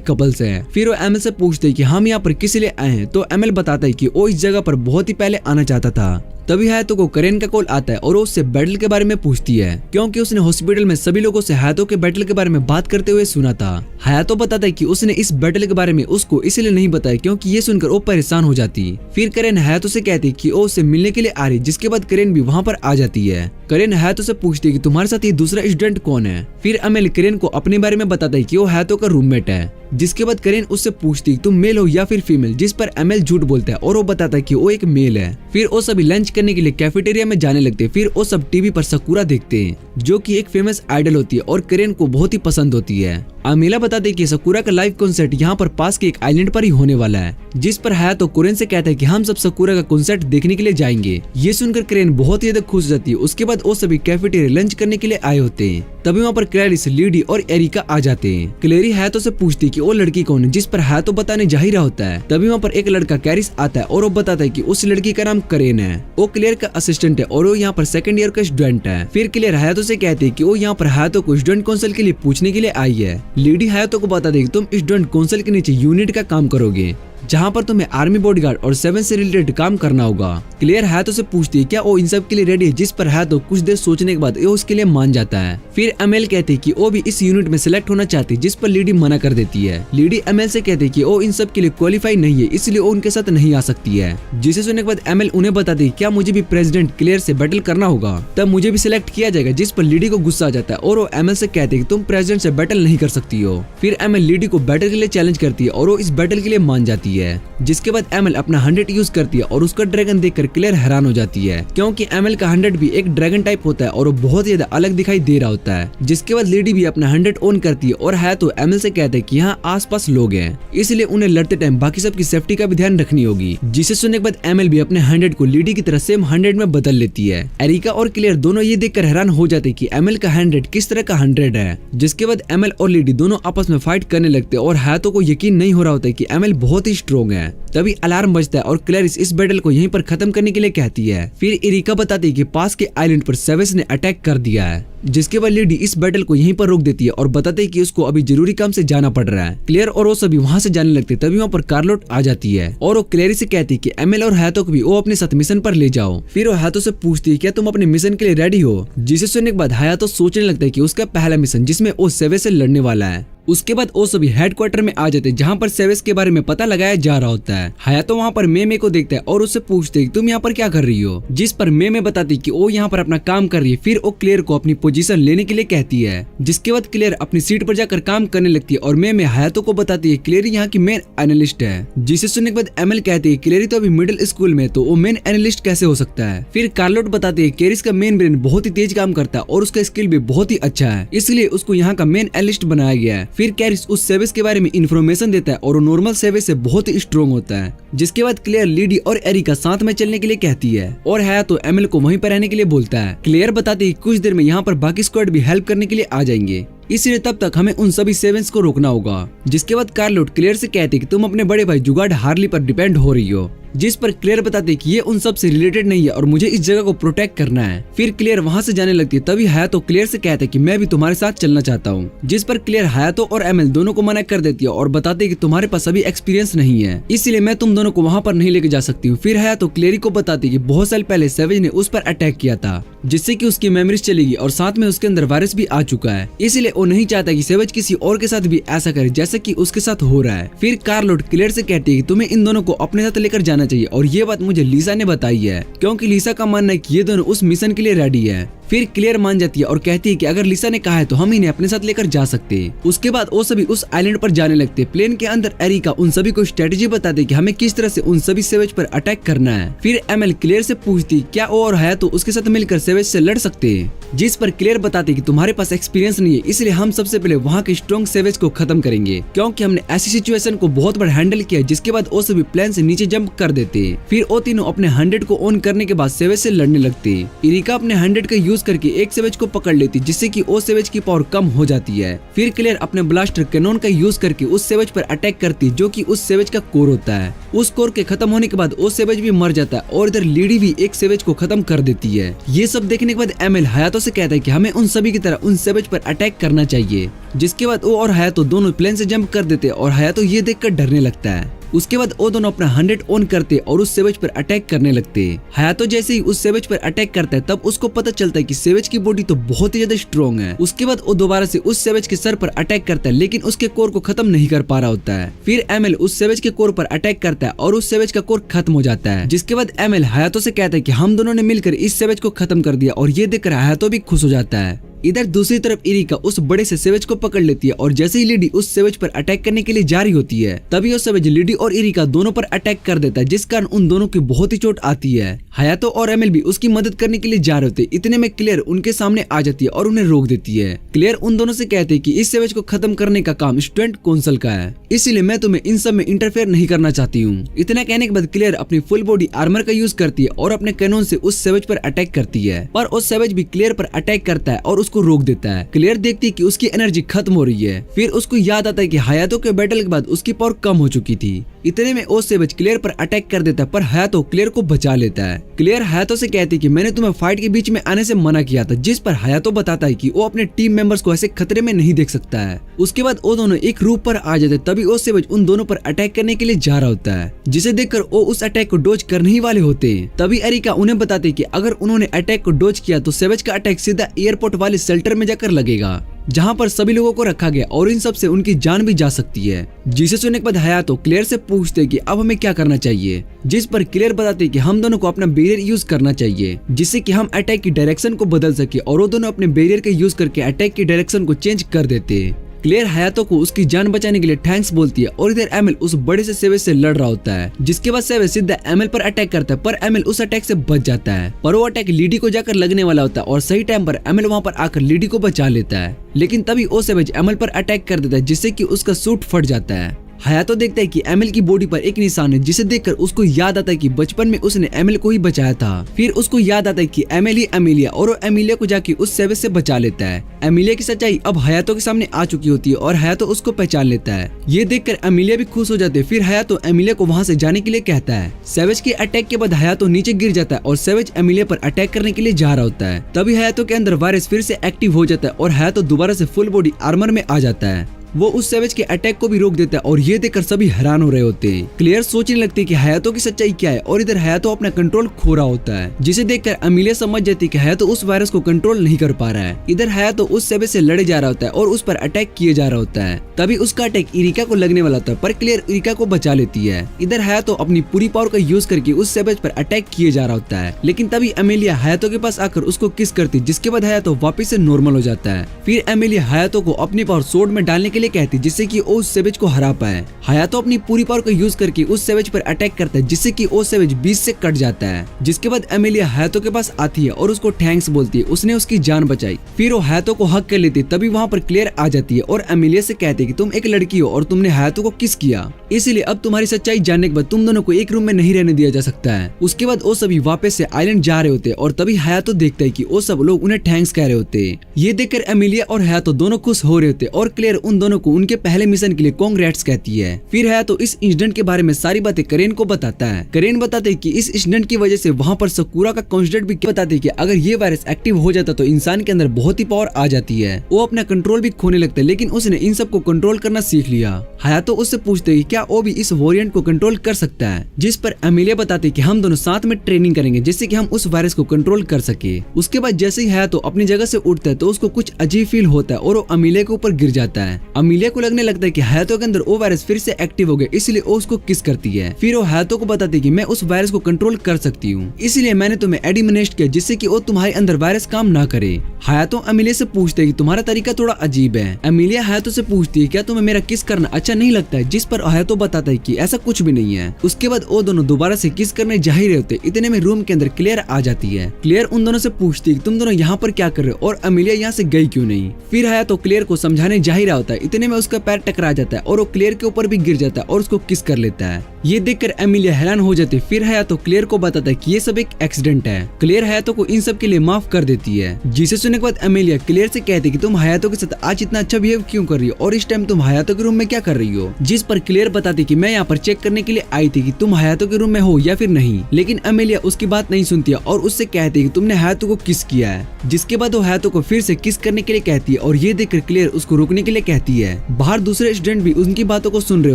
कपल्स हैं। फिर वो एमएल से पूछते कि हम यहाँ पर किस लिए आए हैं, तो एमएल बताता है कि वो इस जगह पर बहुत ही पहले आना चाहता था। तभी हयातो को करेन का कॉल आता है और वो उससे बैटल के बारे में पूछती है, क्योंकि उसने हॉस्पिटल में सभी लोगों से हयातो के बैटल के बारे में बात करते हुए सुना था। हयातो बताता है कि उसने इस बैटल के बारे में उसको इसलिए नहीं बताया क्योंकि ये सुनकर वो परेशान हो जाती। फिर करेन हयातो से कहती कि वो उससे मिलने के लिए आ रही, जिसके बाद करेन भी वहाँ पर आ जाती है। करेन हयातो से पूछती है कि तुम्हारे साथ ये दूसरा स्टूडेंट कौन है। फिर एमएल करेन को अपने बारे में बताता है कि वो हयातो का रूममेट है, जिसके बाद करेन उससे पूछती तुम मेल हो या फिर फीमेल, जिस पर एमएल झूठ बोलता है और वो बताता है कि वो एक मेल है। फिर वो सभी लंच करने के लिए कैफेटेरिया में जाने लगते हैं। फिर वो सब टीवी पर सकुरा देखते हैं, जो कि एक फेमस आइडल होती है और करेन को बहुत ही पसंद होती है। अमीला बताते हैं कि सकुरा का लाइव कॉन्सर्ट यहाँ पर पास के एक आइलैंड पर ही होने वाला है, जिस पर हयातो करेन से कहता है कि हम सब सकुरा का कॉन्सर्ट देखने के लिए जाएंगे। ये सुनकर करेन बहुत ही ज्यादा खुश हो जाती है। उसके बाद वो सभी कैफेटेरिया लंच करने के लिए आए होते हैं। तभी वहाँ पर क्लैरिस, लीडी और एरिका आ जाते हैं। क्लेरी हयातो से पूछती है कि वो लड़की कौन है, जिस पर हयातो बताने जा ही रहा होता है। तभी वहाँ पर एक लड़का कैरिस आता है और वो बताता है कि उस लड़की का नाम करेन है, वो क्लियर का असिस्टेंट है और वो यहाँ पर सेकंड ईयर का स्टूडेंट है। फिर क्लियर हयातो से कहते हैं कि वो यहाँ पर हयातो को स्टूडेंट काउंसिल के लिए पूछने के लिए आई है। लीडी हयातो को बता दे कि तुम स्टूडेंट काउंसिल के नीचे यूनिट का काम करोगे, जहाँ पर तुम्हें आर्मी बॉडीगार्ड और 7 से रिलेटेड काम करना होगा। क्लियर हयातो से पूछती है क्या वो इन सब के लिए रेडी है, जिस पर हयातो कुछ देर सोचने के बाद वो उसके लिए मान जाता है। फिर एमएल कहते हैं कि वो भी इस यूनिट में सिलेक्ट होना चाहती है, जिस पर लीडी मना कर देती है। लीडी एमएल से कहते हैं कि वो इन सब के लिए क्वालिफाई नहीं है, इसलिए वो उनके साथ नहीं आ सकती है। जिसे सुनने के बाद एमएल उन्हें बताती है क्या मुझे भी प्रेसिडेंट क्लियर से बैटल करना होगा, तब मुझे भी सिलेक्ट किया जाएगा, जिस पर लीडी को गुस्सा आ जाता है और वो एमएल से कहते हैं कि तुम प्रेसिडेंट से बैटल नहीं कर सकती हो। फिर एमएल लीडी को बैटल के लिए चैलेंज करती है और वो इस बैटल के लिए मान जाती है। जिसके बाद एमएल अपना 100 यूज करती है और उसका ड्रैगन देखकर क्लियर हैरान हो जाती है, क्योंकि एमएल का 100 भी एक ड्रैगन टाइप होता है और वो बहुत ही ज्यादा अलग दिखाई दे रहा होता है। जिसके बाद लेडी भी अपना 100 ऑन करती है और हयातो एमएल से कहते हैं कि यहाँ आसपास लोग हैं, इसलिए उन्हें लड़ते टाइम बाकी सबकी सेफ्टी का भी ध्यान रखनी होगी। जिसे सुनने के बाद एमएल भी अपने 100 को लेडी की तरह सेम 100 में बदल लेती है। एरिका और क्लियर दोनों ये देखकर हैरान हो जाते कि एमएल का 100 किस तरह का 100 है। जिसके बाद एमएल और लेडी दोनों आपस में फाइट करने लगते और हयातो को यकीन नहीं हो रहा होता कि एमएल बहुत ही स्ट्रॉन्ग है। तभी अलार्म बजता है और क्लैरिस इस बैटल को यहीं पर खत्म करने के लिए कहती है। फिर एरिका बताती है कि पास के आइलैंड पर सेवेस ने अटैक कर दिया है। जिसके बाद लेडी इस बैटल को यहीं पर रोक देती है और बताते है कि उसको अभी जरूरी काम से जाना पड़ रहा है। क्लियर और वो सभी वहाँ से जाने लगते। तभी वहाँ पर कार्लोट आ जाती है और वो क्लेरी से कहती है कि एमएल और हयातो को भी वो अपने साथ मिशन पर ले जाओ। फिर वो हयातो से पूछती है क्या तुम अपने मिशन के लिए रेडी हो। जिसे सुनने के बाद हयातो सोचने लगता है कि उसका पहला मिशन जिसमें वो सेवेस से लड़ने वाला है। उसके बाद वो सभी हेडक्वार्टर में आ जाते हैं, जहाँ पर सेवेस के बारे में पता लगाया जा रहा होता है। हयातो वहाँ पर मेमे को देखता है और उससे पूछते है तुम यहाँ पर क्या कर रही हो। जिस पर मेमे बताती कि वो यहाँ पर अपना काम कर रही है। फिर वो क्लियर को अपनी पोजीशन लेने के लिए कहती है। जिसके बाद क्लियर अपनी सीट पर जाकर काम करने लगती है और मेमे हयातो को बताती है क्लियर यहाँ की मेन एनालिस्ट है। जिसे सुनने के बाद एमएल कहती है क्लियर तो अभी मिडिल स्कूल में, तो वो मेन एनालिस्ट कैसे हो सकता है। फिर कार्लोट बताती है क्लियर का मेन ब्रेन बहुत ही तेज काम करता है और उसका स्किल भी बहुत ही अच्छा है, इसलिए उसको यहाँ का मेन एनालिस्ट बनाया गया है। फिर कैरिस उस सेवेस के बारे में इंफॉर्मेशन देता है और वो नॉर्मल सेवेस से बहुत ही स्ट्रॉन्ग होता है। जिसके बाद क्लियर लीडी और एरिका साथ में चलने के लिए कहती है और हयातो एमएल को वहीं पर रहने के लिए बोलता है। क्लियर बताती है कुछ देर में यहाँ पर बाकी स्क्वाड भी हेल्प करने के लिए आ जाएंगे, इसलिए तब तक हमें उन सभी सेवेंस को रोकना होगा। जिसके बाद कार्लोट क्लियर से कहती है कि तुम अपने बड़े भाई जुगाड़ हार्ली पर डिपेंड हो रही हो। जिस पर क्लियर बताते कि ये उन सब से रिलेटेड नहीं है और मुझे इस जगह को प्रोटेक्ट करना है। फिर क्लियर वहाँ से जाने लगती है। तभी हयातो क्लियर से कहते हैं कि मैं भी तुम्हारे साथ चलना चाहता हूँ। जिस पर क्लियर हयातो और एमएल दोनों को मना कर देती है और बताते है कि तुम्हारे पास अभी एक्सपीरियंस नहीं है, इसलिए मैं तुम दोनों को वहाँ पर नहीं लेके जा सकती हूँ। फिर हयातो क्लियर को बताती है कि बहुत साल पहले सेवेज ने उस पर अटैक किया था, जिससे कि उसकी मेमोरीज चलेगी और साथ में उसके अंदर वायरस भी आ चुका है, इसलिए वो नहीं चाहता कि सेवेज किसी और के साथ भी ऐसा करे जैसा कि उसके साथ हो रहा है। फिर कार्लोट क्लियर से कहती है कि तुम्हें इन दोनों को अपने साथ लेकर जाना चाहिए और ये बात मुझे लीसा ने बताई है, क्योंकि लीसा का मानना है कि ये दोनों उस मिशन के लिए रेडी है। फिर क्लेयर मान जाती है और कहती है कि अगर लिसा ने कहा है तो हम इन्हें अपने साथ लेकर जा सकते हैं। उसके बाद वो सभी उस आइलैंड पर जाने लगते। प्लेन के अंदर एरिका उन सभी को स्ट्रेटेजी बताते कि हमें किस तरह से उन सभी सेवेज पर अटैक करना है। फिर एमएल क्लेयर से पूछती क्या वो और है तो उसके साथ मिलकर सेवेज से लड़ सकते हैं, जिस पर क्लेयर बताती कि तुम्हारे पास एक्सपीरियंस नहीं है, इसलिए हम सबसे पहले वहाँ के स्ट्रॉन्ग सेवेज को खत्म करेंगे, क्योंकि हमने ऐसी सिचुएशन को बहुत बार हैंडल किया। जिसके बाद वो सभी प्लेन से नीचे जंप कर देते। फिर वो तीनों अपने 100 को ऑन करने के बाद सेवेज से लड़ने लगते। इरिका अपने 100 का यूज करके एक सेवेज को पकड़ लेती, जिससे कि वो सेवेज की पावर कम हो जाती है। फिर क्लेयर अपने ब्लास्टर कैनन का यूज करके उस सेवेज पर अटैक करती, जो कि उस सेवेज का कोर होता है। उस कोर के खत्म होने के बाद वो सेवेज भी मर जाता है और इधर लीडी भी एक सेवेज को खत्म कर देती है। ये सब देखने के बाद एमएल हयातो से कहता है कि हमें उन सभी की तरह उन सेवेज पर अटैक करना चाहिए। जिसके बाद वो और हयातो दोनों प्लेन से जंप कर देते और हयातो ये देखकर डरने लगता है। उसके बाद वो दोनों अपना 100 ऑन करते और उस सेवेज पर अटैक करने लगते। हयातो जैसे ही उस सेवेज पर अटैक करता है तब उसको पता चलता है कि सेवेज की बॉडी तो बहुत ही ज्यादा स्ट्रॉन्ग है। उसके बाद वो दोबारा से उस सेवेज के सर पर अटैक करता है, लेकिन उसके कोर को खत्म नहीं कर पा रहा होता है। फिर एमएल उस सेवेज के कोर पर अटैक करता है और उस सेवेज का कोर खत्म हो जाता है। जिसके बाद एमएल हयातो से कहता है कि हम दोनों ने मिलकर इस सेवेज को खत्म कर दिया, और ये देखकर हयातो भी खुश हो जाता है। इधर दूसरी तरफ इरिका उस बड़े से सेवेज को पकड़ लेती है और जैसे ही लिडी उस सेवेज पर अटैक करने के लिए जा रही होती है तभी वो सेवेज लिडी और इरिका दोनों पर अटैक कर देता है, जिस कारण उन दोनों की बहुत ही चोट आती है। हयातो और एमएल भी उसकी मदद करने के लिए जा रहे होते। इतने में क्लेयर उनके सामने आ जाती है और उन्हें रोक देती है। क्लेयर उन दोनों से कहते हैं कि इस सेवेज को खत्म करने का काम स्टूडेंट काउंसिल का है, इसीलिए मैं तुम्हें इन सब में इंटरफेयर नहीं करना चाहती हूँ। इतना कहने के बाद क्लेयर अपनी फुल बॉडी आर्मर का यूज करती है और अपने कैनन से उस सेवेज पर अटैक करती है, पर उस सेवेज भी क्लेयर पर अटैक करता है और उसको रोक देता है। क्लेयर देखती है कि उसकी एनर्जी खत्म हो रही है। फिर उसको याद आता है कि हयातो के बैटल के बाद उसकी पावर कम हो चुकी थी। इतने में ओ सेवेज क्लेयर पर अटैक कर देता है, पर हयातो क्लेयर को बचा लेता है। क्लेयर हयातो से कहती है कि मैंने तुम्हें फाइट के बीच में आने से मना किया था, जिस पर हयातो बताता है कि वो अपने टीम मेंबर्स को ऐसे खतरे में नहीं देख सकता है। उसके बाद वो दोनों एक रूप पर आ जाते, तभी ओ सेवेज उन दोनों पर अटैक करने के लिए जा रहा होता है, जिसे देखकर वो उस अटैक को डोज करने ही वाले होते हैं। तभी एरिका उन्हें बताते कि अगर उन्होंने अटैक को डोज किया तो सेवेज का अटैक सीधा एयरपोर्ट वाले शेल्टर में जाकर लगेगा, जहाँ पर सभी लोगों को रखा गया और इन सब से उनकी जान भी जा सकती है। जिसे सुनने के बाद हयातो क्लेयर से पूछते कि अब हमें क्या करना चाहिए, जिस पर क्लेयर बताते कि हम दोनों को अपना बैरियर यूज करना चाहिए, जिससे कि हम अटैक की डायरेक्शन को बदल सके, और वो दोनों अपने बैरियर का यूज करके अटैक की डायरेक्शन को चेंज कर देते हैं। क्लेयर हयातो को उसकी जान बचाने के लिए थैंक्स बोलती है और इधर एमएल उस बड़े से सेवेज से लड़ रहा होता है, जिसके बाद सेवेज सीधा एमएल पर अटैक करता है, पर एमएल उस अटैक से बच जाता है। पर वो अटैक लीडी को जाकर लगने वाला होता है और सही टाइम पर एमएल वहां पर आकर लीडी को बचा लेता है। लेकिन तभी वो सेवेज एमएल पर अटैक कर देता है, जिससे कि उसका सूट फट जाता है। हयातो देखता है कि एमएल की बॉडी पर एक निशान है, जिसे देखकर उसको याद आता है कि बचपन में उसने एमएल को ही बचाया था। फिर उसको याद आता है कि एमएल ही एमिलिया, और वो एमिलिया को जाके उस सेवेज से बचा लेता है। एमिलिया की सच्चाई अब हयातो के सामने आ चुकी होती है और हयातो उसको पहचान लेता है। ये देखकर एमिलिया भी खुश हो जाते हैं। फिर हयातो एमिलिया को वहाँ से जाने के लिए कहता है। सेवेज के अटैक के बाद हयातो नीचे गिर जाता है और सेवेज एमिलिया पर अटैक करने के लिए जा रहा होता है। तभी हयातो के अंदर वायरस फिर से एक्टिव हो जाता है और हयातो दोबारा से फुल बॉडी आर्मर में आ जाता है। वो उस सेवेज के अटैक को भी रोक देता है और ये देखकर सभी हैरान हो रहे होते हैं। क्लेयर सोचने लगती है कि हयातो की सच्चाई क्या है, और इधर हयातो अपना कंट्रोल खो रहा होता है, जिसे देखकर एमिलिया समझ जाती है कि हयातो उस वायरस को कंट्रोल नहीं कर पा रहा है। इधर हयातो उस सेवेज से लड़े जा रहा होता है और उस पर अटैक किए जा रहा होता है। तभी उसका अटैक इरिका को लगने वाला होता है, पर क्लेयर इरिका को बचा लेती है। इधर हयातो अपनी पूरी पावर का यूज करके उस सेवेज पर अटैक किए जा रहा होता है, लेकिन तभी एमिलिया हयातो के पास आकर उसको किस करती, जिसके बाद हयातो वापिस से नॉर्मल हो जाता है। फिर एमिलिया हयातो को अपनी पावर सोर्ड में डालने के लिए कहती, जिससे कि वो उस सेवेज को हरा पाए। हयातो अपनी पूरी पावर का यूज करके उस सेवेज पर अटैक करता है, जिससे कि वो सेवेज बीच से कट जाता है। जिसके बाद एमिलिया हयातो के पास आती है और उसको थैंक्स बोलती है, उसने उसकी जान बचाई। फिर वो हयातो को हक कर लेती है। तभी वहाँ पर क्लेयर आ जाती है और एमिलिया से कहती है कि तुम एक लड़की हो और तुमने हयातो को किस किया, इसलिए अब तुम्हारी सच्चाई जानने के बाद तुम दोनों को एक रूम में नहीं रहने दिया जा सकता है। उसके बाद वो सभी वापस से आइलैंड जा रहे होते हैं और तभी हयातो देखता है कि वो सब लोग उन्हें थैंक्स कह रहे होते हैं। ये देखकर एमिलिया और हयातो दोनों खुश हो रहे होते और क्लेयर उन दोनों को उनके पहले मिशन के लिए कांग्रेट्स कहती है। फिर हयातो इस इंसिडेंट के बारे में सारी बातें करेन को बताता है। करेन बताते हैं कि इस इंसिडेंट की वजह से वहाँ पर सकुरा का कॉन्सेप्ट भी बताते हैं कि अगर ये वायरस एक्टिव हो जाता तो इंसान के अंदर बहुत ही पावर आ जाती है। वो अपना कंट्रोल भी खोने लगता है, लेकिन उसने इन सब को कंट्रोल करना सीख लिया। हयातो उससे पूछते हैं कि क्या वो भी इस वेरिएंट को कंट्रोल कर सकता है, जिस पर एमिलिया बताते हैं कि हम दोनों साथ में ट्रेनिंग करेंगे, जिससे कि हम उस वायरस को कंट्रोल कर सके। उसके बाद जैसे ही हयातो अपनी जगह से उठता है तो उसको कुछ अजीब फील होता है और वो एमिलिया के ऊपर गिर जाता है। अमीलिया को लगने लगता है कि हयातो के अंदर वो वायरस फिर से एक्टिव हो गया, इसलिए वो उसको किस करती है। फिर वो हयातो को बताती है कि मैं उस वायरस को कंट्रोल कर सकती हूँ, इसलिए मैंने तुम्हें एडिमिनेट किया जिससे कि वो तुम्हारे अंदर वायरस काम ना करे। हयातो अमीलिया से पूछते है कि तुम्हारा तरीका थोड़ा अजीब है। अमीलिया हयातो से पूछती है क्या तुम्हें मेरा किस करना अच्छा नहीं लगता है, जिस पर हयातो बताता है कि ऐसा कुछ भी नहीं है। उसके बाद वो दोनों दोबारा से किस करने जा ही रहे होते, इतने में रूम के अंदर क्लेयर आ जाती है। क्लेयर उन दोनों से पूछती है तुम दोनों यहाँ पर क्या कर रहे हो और अमीलिया यहाँ से गई क्यों नहीं। फिर हयातो क्लेयर को समझाने जा ही रहा होता है, इतने में उसका पैर टकरा जाता है और वो क्लेयर के ऊपर भी गिर जाता है और उसको किस कर लेता है। ये देखकर अमीलिया हैरान हो जाती है। फिर हयातो क्लेयर को बताता है कि ये सब एक एक्सीडेंट है। क्लेयर हयातो को इन सब के लिए माफ कर देती है, जिसे सुनने के बाद अमीलिया क्लेयर से कहती है कि तुम हयातो के साथ आज इतना अच्छा बिहेव क्यों कर रही हो और इस टाइम तुम हयातो के रूम में क्या कर रही हो। जिस पर क्लेयर बताती कि मैं यहाँ पर चेक करने के लिए आई थी कि तुम हयातो के रूम में हो या फिर नहीं, लेकिन अमीलिया उसकी बात नहीं सुनती है और उससे कहती है कि तुमने हयातो को किस किया है। जिसके बाद वो हयातो को फिर से किस करने के लिए कहती है और ये देखकर क्लेयर उसको रुकने के लिए कहती है। बाहर दूसरे स्टूडेंट भी उनकी बातों को सुन रहे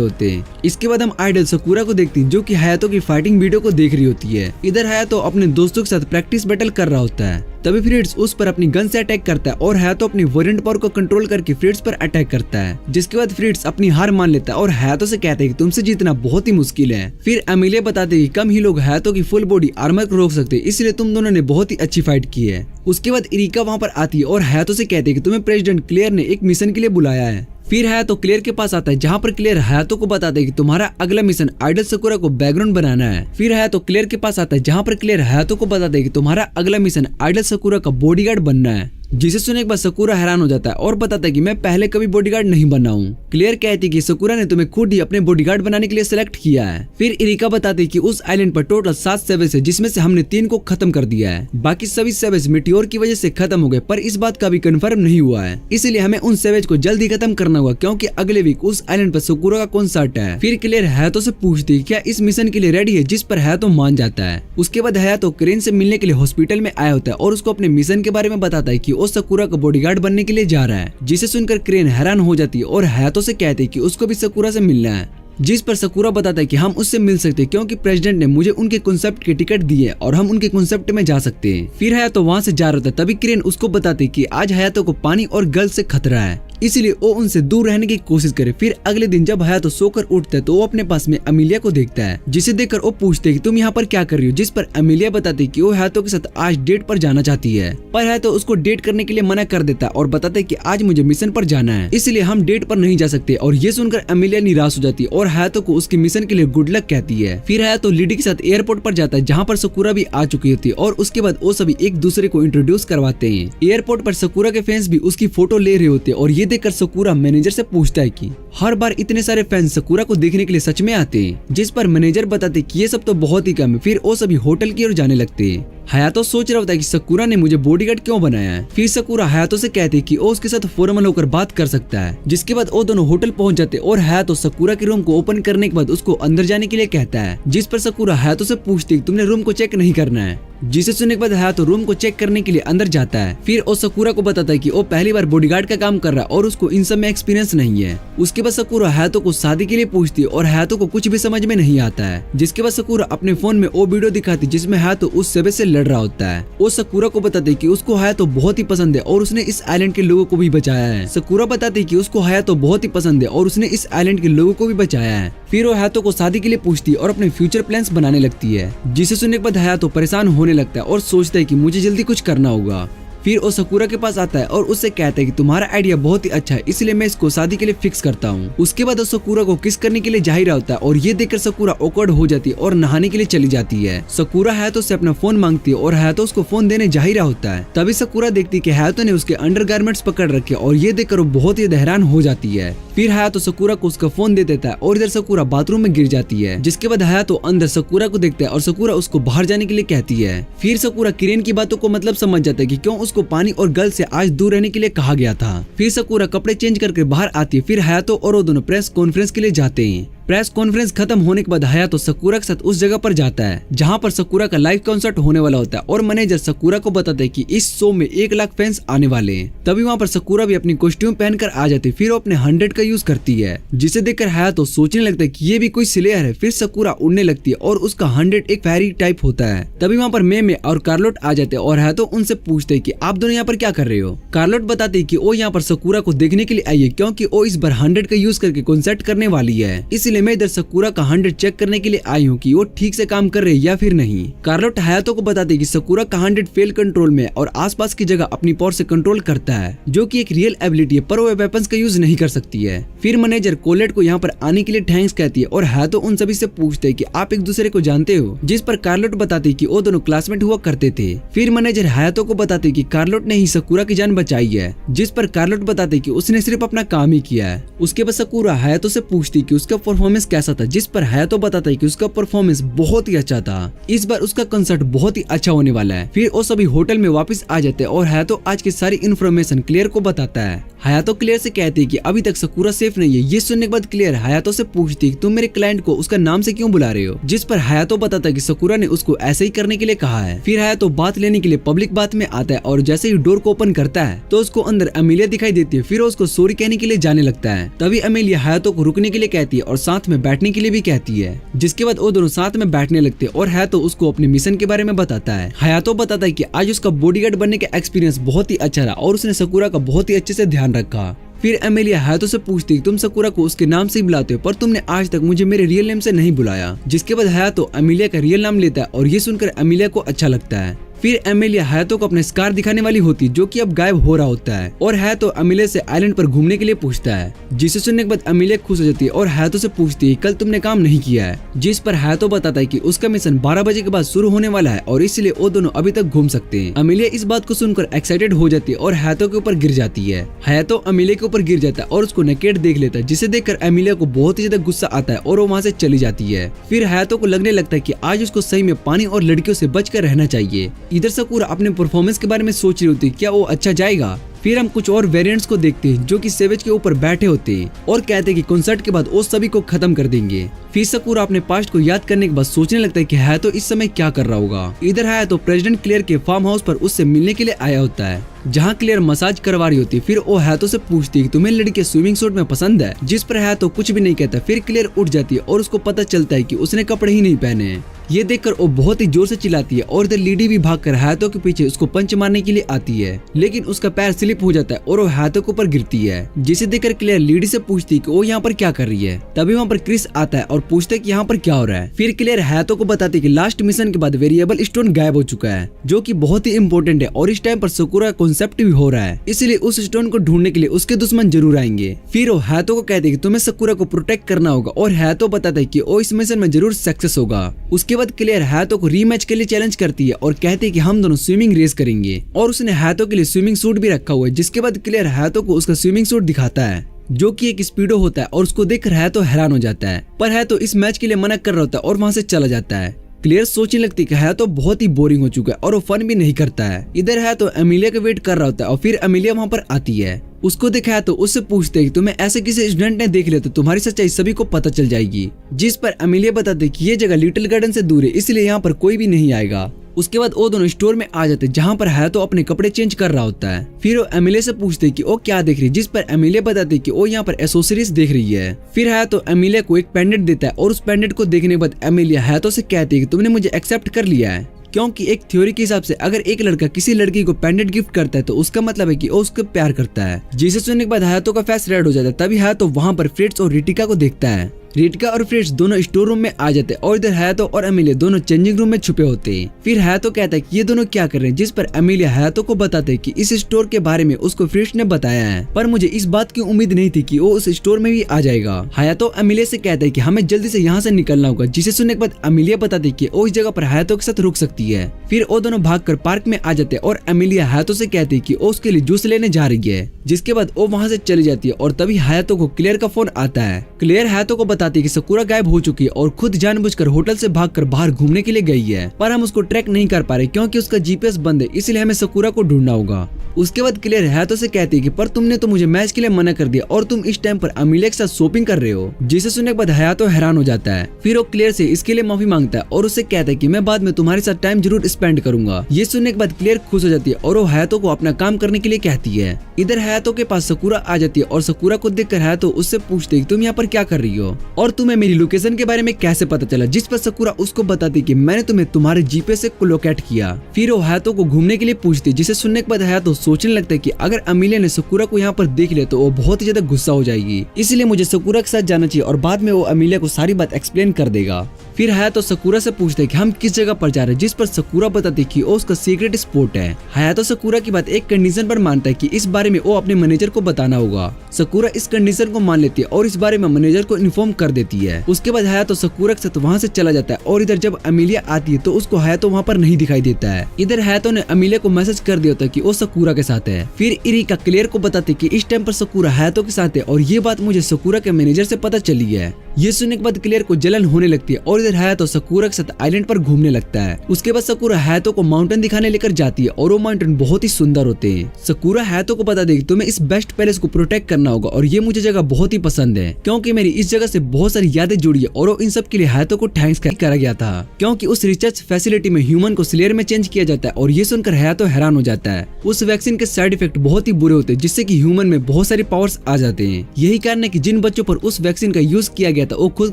होते हैं। इसके बाद हम आइडल सकूरा को देखते हैं जो कि हयातो की फाइटिंग वीडियो को देख रही होती है। इधर हयातो अपने दोस्तों के साथ प्रैक्टिस बैटल कर रहा होता है। तभी फ्रिट्ज उस पर अपनी गन से अटैक करता है और हयातो अपनी वेरिएंट पावर को कंट्रोल करके फ्रिट्ज पर अटैक करता है। जिसके बाद फ्रिट्ज अपनी हार मान लेता है और हयातो से कहता है कि तुमसे जीतना बहुत ही मुश्किल है। फिर अमीलिया बताते हैं कि कम ही लोग हयातो की फुल बॉडी आर्मर को रोक सकते, इसलिए तुम दोनों ने बहुत ही अच्छी फाइट की है। उसके बाद इरिका वहाँ पर आती है और हयातो से कहते हैं कि तुम्हें प्रेसिडेंट क्लेयर ने एक मिशन के लिए बुलाया है। फिर हयातो क्लेयर के पास आता है जहाँ पर क्लेयर हयातो को बताता है कि तुम्हारा अगला मिशन आइडल सकूरा को बैकग्राउंड बनाना है। फिर हयातो क्लेयर के पास आता है जहाँ पर क्लेयर हयातो को बताता है कि तुम्हारा अगला मिशन आइडल सकूरा का बॉडीगार्ड बनना है। जिसे सुनने के बाद सकूरा हैरान हो जाता है और बताता है कि मैं पहले कभी बॉडीगार्ड नहीं बना हूँ। क्लेयर कहती है कि सकूरा ने तुम्हें खुद ही अपने बॉडीगार्ड बनाने के लिए सिलेक्ट किया है। फिर इरिका बताती है कि उस आइलैंड पर टोटल 7 सेवेज है जिसमें से हमने 3 को खत्म कर दिया है। बाकी सभी सेवेज मेटियोर की वजह से खत्म हो गए, पर इस बात का भी कंफर्म नहीं हुआ है, इसलिए हमें उन सेवेज को जल्दी खत्म करना होगा क्योंकि अगले वीक उस आइलैंड पर सकूरा का कॉन्सर्ट है। फिर क्लेयर हयातो से पूछती है क्या इस मिशन के लिए रेडी है, जिस पर हयातो मान जाता है। उसके बाद हयातो क्रेन से मिलने के लिए हॉस्पिटल में आया होता है और उसको अपने मिशन के बारे में बताता है कि वो सकूरा का बॉडीगार्ड बनने के लिए जा रहा है। जिसे सुनकर क्रेन हैरान हो जाती है और हयातो से कहती है कि उसको भी सकूरा से मिलना है। जिस पर सकूरा बताता है कि हम उससे मिल सकते हैं क्योंकि प्रेसिडेंट ने मुझे उनके कॉन्सेप्ट के टिकट दिए और हम उनके कॉन्सेप्ट में जा सकते हैं। फिर हयातो वहाँ से जा रहा था, तभी क्रेन उसको बताती कि आज हयातो को पानी और गर्ल से खतरा है, इसलिए वो उनसे दूर रहने की कोशिश करे। फिर अगले दिन जब हयातो सोकर उठता है तो वो अपने पास में अमीलिया को देखता है, जिसे देखकर वो पूछते है कि तुम यहाँ पर क्या कर रही हो। जिस पर अमीलिया बताती कि वो हयातो के साथ आज डेट पर जाना चाहती है, पर हयातो उसको डेट करने के लिए मना कर देता है और बताता है कि आज मुझे मिशन पर जाना है, इसलिए हम डेट पर नहीं जा सकते। और ये सुनकर अमीलिया निराश हो जाती है और हयातो को उसके मिशन के लिए गुड लक कहती है। फिर हयातो लिडी के साथ एयरपोर्ट पर जाता है जहाँ पर सकूरा भी आ चुकी होती है और उसके बाद वो सभी एक दूसरे को इंट्रोड्यूस करवाते हैं। एयरपोर्ट पर सकूरा के फैंस भी उसकी फोटो ले रहे होते हैं और ये देखकर सकूरा मैनेजर से पूछता है कि हर बार इतने सारे फैंस सकूरा को देखने के लिए सच में आते हैं। जिस पर मैनेजर बताते कि ये सब तो बहुत ही कम है। फिर वो सभी होटल की ओर जाने लगते हैं। हयातो सोच रहा होता है कि सकूरा ने मुझे बॉडीगार्ड क्यों बनाया है। फिर सकूरा हयातो से कहती है कि वो उसके साथ फॉर्मल होकर बात कर सकता है। जिसके बाद वो दोनों होटल पहुंच जाते और हयातो सकूरा के रूम को ओपन करने के बाद उसको अंदर जाने के लिए कहता है। जिस पर सकूरा हयातो से पूछती है तुमने रूम को चेक नहीं करना है। जिसे सुनने के बाद हयातो रूम को चेक करने के लिए अंदर जाता है। फिर वो सकूरा को बताता है कि वो पहली बार बॉडीगार्ड का काम कर रहा है और उसको इन सब में एक्सपीरियंस नहीं है। उसके बाद सकूरा हयातो को शादी के लिए पूछती है और हयातो को कुछ भी समझ में नहीं आता है। जिसके बाद सकूरा अपने फोन में वो वीडियो दिखाती जिसमें हयातो उस सेवे से लड़ रहा होता है। वो सकूरा को बताते है कि उसको हयातो बहुत ही पसंद है और उसने इस आइलैंड के लोगों को भी बचाया है। सकूरा बताती है कि उसको हयातो बहुत ही पसंद है और उसने इस आइलैंड के लोगों को भी बचाया है। फिर वो हयातो को शादी के लिए पूछती है और अपने फ्यूचर प्लान्स बनाने लगती है। जिसे सुनने के बाद हयातो परेशान होने लगता है और सोचता है कि मुझे जल्दी कुछ करना होगा। फिर वो सकूरा के पास आता है और उससे कहता है कि तुम्हारा आइडिया बहुत ही अच्छा है, इसलिए मैं इसको शादी के लिए फिक्स करता हूँ। उसके बाद वो सकूरा को किस करने के लिए जा ही रहा होता है और ये देखकर सकूरा ऑकवर्ड हो जाती है और नहाने के लिए चली जाती है। सकूरा हयातो से अपना फोन मांगती है और हयातो उसको फोन देने जा ही रहा होता है। तभी सकूरा देखती है कि हयातो ने उसके अंडरगारमेंट्स पकड़ रखे और ये देखकर वो बहुत ही हैरान हो जाती है। फिर हयातो सकूरा को उसका फोन दे देता है और इधर सकूरा बाथरूम में गिर जाती है। जिसके बाद हयातो अंदर सकूरा को देखता है और सकूरा उसको बाहर जाने के लिए कहती है। फिर सकूरा किरेन की बातों को मतलब समझ जाता है कि क्यों उसको पानी और गर्ल से आज दूर रहने के लिए कहा गया था। फिर सकूरा कपड़े चेंज करके बाहर आती है। फिर हयातो और वो दोनों प्रेस कॉन्फ्रेंस के लिए जाते हैं। प्रेस कॉन्फ्रेंस खत्म होने के बाद हयातो सकुरा के साथ उस जगह पर जाता है जहाँ पर सकुरा का लाइव कॉन्सर्ट होने वाला होता है और मैनेजर सकुरा को बताता है कि इस शो में 1 लाख फैंस आने वाले हैं। तभी वहाँ पर सकुरा भी अपनी कॉस्ट्यूम पहनकर आ जाती है, फिर वो अपने 100 का यूज करती है, जिसे देखकर हयातो सोचने लगता है कि ये भी कोई स्लेयर है। फिर सकुरा उड़ने लगती है और उसका 100 एक फेरी टाइप होता है। तभी वहाँ पर मे और कार्लोट आ जाते हैं और हयातो उनसे पूछते हैं कि आप दोनों यहाँ पर क्या कर रहे हो। कार्लोट बताती है कि वो यहाँ पर सकुरा को देखने के लिए आई है क्योंकि वो इस बार 100 का यूज करके कॉन्सर्ट करने वाली है, इसलिए मैं इधर सकुरा का 100 चेक करने के लिए आई हूँ कि वो ठीक से काम कर रहे हैं या फिर नहीं। कार्लोट हयातो को बताती है कि सकुरा का 100 फेल कंट्रोल में और आसपास की जगह अपनी पावर से कंट्रोल करता है, जो कि एक रियल एबिलिटी है, पर वो वेपन्स का यूज नहीं कर सकती है। फिर मैनेजर कोलेट को यहाँ पर आने के लिए थैंक्स कहती है और हयातो उन सभी से पूछते हैं कि आप एक दूसरे को जानते हो, जिस पर कार्लोट बताती है कि वो दोनों क्लासमेट हुआ करते थे। फिर मैनेजर हयातो को बताते हैं कि कार्लोट ने ही सकुरा की जान बचाई है, जिस पर कार्लोट बताते हैं कि उसने सिर्फ अपना काम ही किया है। उसके बाद सकुरा हयातो से पूछती है कि उसका परफॉर्मेंस कैसा था, जिस पर हयातो बताता है कि उसका परफॉर्मेंस बहुत ही अच्छा था, इस बार उसका कंसर्ट बहुत ही अच्छा होने वाला है। फिर वो सभी होटल में वापस आ जाते हैं और हयातो आज की सारी इन्फॉर्मेशन क्लियर को बताता है। हयातो क्लियर से कहती है कि अभी तक सकुरा सेफ नहीं है। ये सुनने के बाद क्लियर हयातो से पूछती है तुम मेरे क्लाइंट को उसका नाम से क्यों बुला रहे हो, जिस पर हयातो बताता है कि सकुरा ने उसको ऐसे ही करने के लिए कहा है। फिर हयातो बात लेने के लिए पब्लिक बात में आता है और जैसे ही डोर को ओपन करता है तो उसको अंदर अमीलिया दिखाई देती है। फिर उसको सॉरी कहने के लिए जाने लगता है। तभी अमीलिया हयातो को रुकने के लिए कहती है और साथ में बैठने के लिए भी कहती है, जिसके बाद वो दोनों साथ में बैठने लगते हैं और हयातो उसको अपने मिशन के बारे में बताता है। हयातो बताता है कि आज उसका बॉडीगार्ड बनने का एक्सपीरियंस बहुत ही अच्छा रहा और उसने सकुरा का बहुत ही अच्छे से ध्यान रखा। फिर अमेलिया हयातो से पूछती तुम सकुरा को उसके नाम से ही बुलाते हो, पर तुमने आज तक मुझे मेरे रियल नेम से नहीं बुलाया, जिसके बाद हयातो अमेलिया का रियल नाम लेता है और ये सुनकर अमेलिया को अच्छा लगता है। फिर अमेलिया हयातो को अपने स्कार दिखाने वाली होती जो कि अब गायब हो रहा होता है और हयातो अमेलिया से आइलैंड पर घूमने के लिए पूछता है, जिसे सुनने के बाद अमेलिया खुश हो जाती है और हयातो से पूछती है कल तुमने काम नहीं किया है, जिस पर हयातो बताता है कि उसका मिशन 12 बजे के बाद शुरू होने वाला है और इसलिए वो दोनों अभी तक घूम सकते हैं। अमेलिया इस बात को सुनकर एक्साइटेड हो जाती है और हयातो के ऊपर गिर जाती है। हयातो अमेलिया के ऊपर गिर जाता है और उसको नेकेड देख लेता है, जिसे देखकर अमेलिया को बहुत ही ज्यादा गुस्सा आता है और वो वहाँ से चली जाती है। फिर हयातो को लगने लगता है कि आज उसको सही में पानी और लड़कियों से बचकर रहना चाहिए। इधर सकुरा अपने परफॉर्मेंस के बारे में सोच रही होती क्या वो अच्छा जाएगा। फिर हम कुछ और वेरिएंट्स को देखते हैं जो कि सेवेज के ऊपर बैठे होते हैं और कहते हैं कि कॉन्सर्ट के बाद वो सभी को खत्म कर देंगे। फिर सकुरा अपने पास्ट को याद करने के बाद सोचने लगता है कि हयातो इस समय क्या कर रहा होगा। इधर हयातो प्रेसिडेंट क्लियर के फार्म हाउस पर उससे मिलने के लिए आया होता है, जहाँ क्लियर मसाज करवा रही होती है। फिर वो हयातो से पूछती है तुम्हें लड़के स्विमिंग सूट में पसंद है, जिस पर हयातो कुछ भी नहीं कहता। फिर क्लियर उठ जाती है और उसको पता चलता है कि उसने कपड़े ही नहीं पहने हैं। ये देखकर वो बहुत ही जोर से चिल्लाती है और इधर लीडी भी भागकर हयातो के पीछे उसको पंच मारने के लिए आती है, लेकिन उसका पैर स्लिप हो जाता है और वो हयातो के ऊपर गिरती है, जिसे देखकर क्लियर लीडी से पूछती है कि वो यहाँ पर क्या कर रही है। तभी वहाँ पर क्रिस आता है और पूछता है कि यहाँ पर क्या हो रहा है। फिर क्लियर हयातो को बताती है कि लास्ट मिशन के बाद वेरिएबल स्टोन गायब हो चुका है, जो कि बहुत ही इंपॉर्टेंट है और इस टाइम पर सकुरा कॉन्सेप्ट भी हो रहा है, इसलिए उस स्टोन को ढूंढने के लिए उसके दुश्मन जरूर आएंगे। फिर वो हयातो को कहते हैं कि तुम्हें सकुरा को प्रोटेक्ट करना होगा और हयातो बताता है कि वो इस मिशन में जरूर सक्सेस होगा। उसके बाद क्लियर हयातो को रीमैच के लिए चैलेंज करती है और कहती है कि हम दोनों स्विमिंग रेस करेंगे और उसने हयातो के लिए स्विमिंग सूट भी रखा हुआ है। जिसके बाद क्लियर हयातो को उसका स्विमिंग सूट दिखाता है, जो कि एक स्पीडो होता है और उसको देखकर हयातो हैरान हो जाता है, पर हयातो इस मैच के लिए मना कर रहा होता है और वहाँ से चला जाता है। क्लियर सोचने लगती है कि हयातो बहुत ही बोरिंग हो चुका है और वो फन भी नहीं करता है। इधर हयातो अमेलिया का वेट कर रहा होता है और फिर अमेलिया वहाँ पर आती है। उसको देखा तो उससे पूछते हैं कि तुम्हें ऐसे किसी स्टूडेंट ने देख लिया तो तुम्हारी सच्चाई सभी को पता चल जाएगी, जिस पर अमेलिया बताते कि ये जगह लिटिल गार्डन से दूर है, इसलिए यहाँ पर कोई भी नहीं आएगा। उसके बाद वो दोनों स्टोर में आ जाते हैं, जहाँ पर हयातो अपने कपड़े चेंज कर रहा होता है। फिर वो अमेलिया से पूछते कि वो क्या देख रही है, जिस पर अमेलिया बताती कि वो यहाँ पर एसेसरीज देख रही है। फिर हयातो अमेलिया को एक पेंडेंट देता है और उस पेंडेंट को देखने के बाद अमेलिया हयातो से कहती है कि तुमने मुझे एक्सेप्ट कर लिया है, क्योंकि एक थ्योरी के हिसाब से अगर एक लड़का किसी लड़की को पेंडेंट गिफ्ट करता है तो उसका मतलब है कि वो उसको प्यार करता है। जिसे सुनने के बाद हयातो का फेस रेड हो जाता है। तभी हयातो वहाँ पर फ्रिट्ज और रिटिका को देखता है। रिटिका और फ्रिट्ज दोनों स्टोर रूम में आ जाते हैं और इधर हयातो और अमेलिया दोनों चेंजिंग रूम में छुपे होते हैं। फिर हयातो कहता है कि ये दोनों क्या कर रहे हैं, जिस पर अमेलिया हयातो को बताते हैं कि इस स्टोर के बारे में उसको फ्रिट्ज ने बताया है, पर मुझे इस बात की उम्मीद नहीं थी कि वो उस स्टोर में भी आ जाएगा। हयातो अमेलिया से कहता है कि हमें जल्दी से यहाँ से निकलना होगा, जिसे सुनने के बाद अमेलिया बताती है कि वो इस जगह पर हयातो के साथ रुक सकती है। फिर वो दोनों भागकर पार्क में आ जाते हैं और अमेलिया हयातो से कहती है कि वो उसके लिए जूस लेने जा रही है, जिसके बाद वो वहाँ से चली जाती है। और तभी हयातो को क्लियर का फोन आता है। क्लियर हयातो को बताती बताती है कि सकुरा गायब हो चुकी है और खुद जानबूझकर होटल से भागकर बाहर घूमने के लिए गई है, पर हम उसको ट्रैक नहीं कर पा रहे क्योंकि उसका जीपीएस बंद है, इसलिए हमें सकुरा को ढूंढना होगा। उसके बाद क्लेयर हायातो से कहती है कि पर तुमने तो मुझे मैच के लिए मना कर दिया और तुम इस टाइम पर अमीलिया के साथ शॉपिंग कर रहे हो, जिसे सुनने के बाद हायातो हैरान हो जाता है। फिर वो क्लेयर से इसके लिए माफी मांगता है और उससे कहता है कि मैं बाद में तुम्हारे साथ टाइम जरूर स्पेंड करूंगा। ये सुनने के बाद क्लेयर खुश हो जाती है और वो हायातो को अपना काम करने के लिए कहती है। इधर हायातो के पास सकुरा आ जाती है और सकुरा को देखकर हायातो उससे पूछती है कि तुम यहाँ पर क्या कर रही हो और तुम्हें मेरी लोकेशन के बारे में कैसे पता चला, जिस पर सकुरा उसको बताती कि मैंने तुम्हें तुम्हारे जीपीएस से लोकेट किया। फिर वो हायातो को घूमने के लिए पूछती, जिसे सुनने के बाद हायातो सोचने लगता है कि अगर अमीलिया ने सकुरा को यहाँ पर देख लिया तो वो बहुत ही ज्यादा गुस्सा हो जाएगी, इसलिए मुझे सकुरा के साथ जाना चाहिए और बाद में वो अमीलिया को सारी बात एक्सप्लेन कर देगा। फिर हायातो सकुरा से पूछते हैं कि हम किस जगह पर जा रहे हैं, जिस पर सकुरा बताती है कि वो उसका सीक्रेट स्पॉट है। हायातो सकुरा की बात एक कंडीशन पर मानता है कि इस बारे में वो अपने मैनेजर को बताना होगा। सकुरा इस कंडीशन को मान लेती है और इस बारे में मैनेजर को इन्फॉर्म कर देती है। उसके बाद हायातो सकुरा के साथ वहाँ से चला जाता है और इधर जब अमीलिया आती है तो उसको हायातो वहाँ पर नहीं दिखाई देता है। इधर हायातो ने अमीलिया को मैसेज कर दिया था कि वो सकुरा के साथ है। फिर इरिका क्लेयर को बताती कि इस टाइम पर सकुरा हायातो के साथ है और ये बात मुझे सकुरा के मैनेजर से पता चली है। ये सुनने के बाद क्लेयर को जलन होने लगती है और इधर हायातो सकुरा के साथ आइलैंड पर घूमने लगता है। उसके बाद सकुरा हायातो को माउंटेन दिखाने लेकर जाती है और वो माउंटेन बहुत ही सुंदर होते हैं। सकुरा हायातो को बता देगी तुम्हें इस बेस्ट पैलेस को प्रोटेक्ट करना होगा और ये मुझे जगह बहुत ही पसंद है क्योंकि मेरी इस जगह से बहुत सारी यादें जुड़ी है और इन सब के लिए हायातो को थैंक्स करा गया था क्योंकि उस रिसर्च फैसिलिटी में ह्यूमन को स्लेयर में चेंज किया जाता है। और ये सुनकर हायातो हैरान हो जाता है। उस वैक्सीन के साइड इफेक्ट बहुत ही बुरे होते हैं जिससे कि ह्यूमन में बहुत सारी पावर्स आ जाते हैं। यही कारण है कि जिन बच्चों पर उस वैक्सीन का यूज किया गया था वो खुद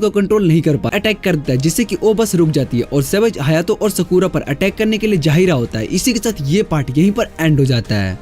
को कंट्रोल नहीं कर पा अटैक कर देता है, जिससे कि वो बस रुक जाती है और सेवेज हायातो और सकुरा पर अटैक करने के लिए जा ही रहा होता है। इसी के साथ ये पार्ट यहीं पर एंड हो जाता है।